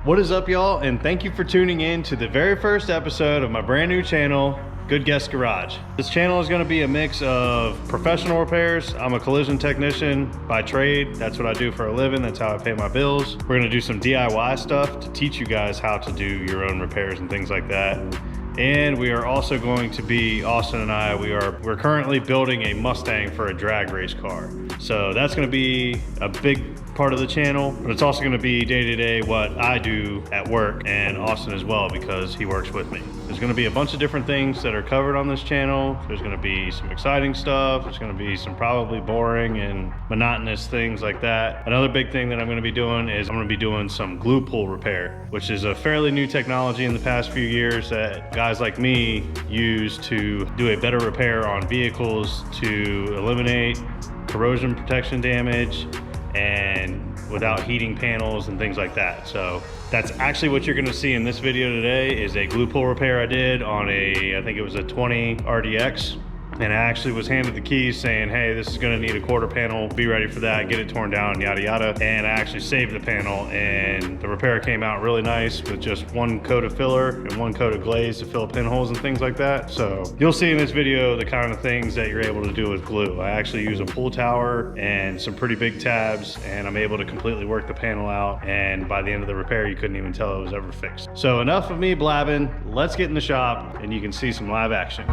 What is up, y'all, and thank you for tuning in to the very first episode of my brand new channel, Good Guest Garage. This channel is going to be a mix of professional repairs. I'm a collision technician by trade. That's what I do for a living. That's how I pay my bills. We're going to do some DIY stuff to teach you guys how to do your own repairs and things like that. And we are also going to be, Austin and I, we're currently building a Mustang for a drag race car. So that's going to be a big part of the channel, but it's also going to be day-to-day what I do at work, and Austin as well, because he works with me. There's going to be a bunch of different things that are covered on this channel. There's going to be some exciting stuff. There's going to be some probably boring and monotonous things like that. Another big thing that I'm going to be doing is I'm going to be doing some glue pull repair, which is a fairly new technology in the past few years that guys like me use to do a better repair on vehicles to eliminate corrosion protection damage and without heating panels and things like that. So that's actually what you're going to see in this video today, is a glue pull repair I did on I think it was a 20 RDX. And I actually was handed the keys saying, hey, this is gonna need a quarter panel, be ready for that, get it torn down, yada yada. And I actually saved the panel, and the repair came out really nice with just one coat of filler and one coat of glaze to fill pinholes and things like that. So you'll see in this video the kind of things that you're able to do with glue. I actually use a pull tower and some pretty big tabs, and I'm able to completely work the panel out. And by the end of the repair, you couldn't even tell it was ever fixed. So enough of me blabbing, let's get in the shop and you can see some live action.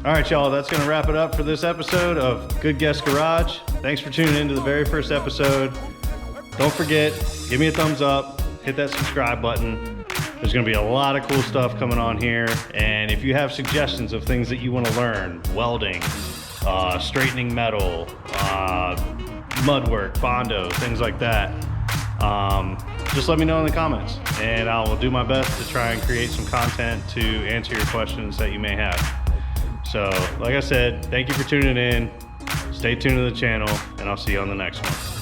All right, y'all, that's gonna wrap it up for this episode of Good Guest Garage. Thanks for tuning in to the very first episode. Don't forget, give me a thumbs up, hit that subscribe button. There's gonna be a lot of cool stuff coming on here. And if you have suggestions of things that you wanna learn, welding, straightening metal, mud work, Bondo, things like that, just let me know in the comments and I will do my best to try and create some content to answer your questions that you may have. So, like I said, thank you for tuning in. Stay tuned to the channel and I'll see you on the next one.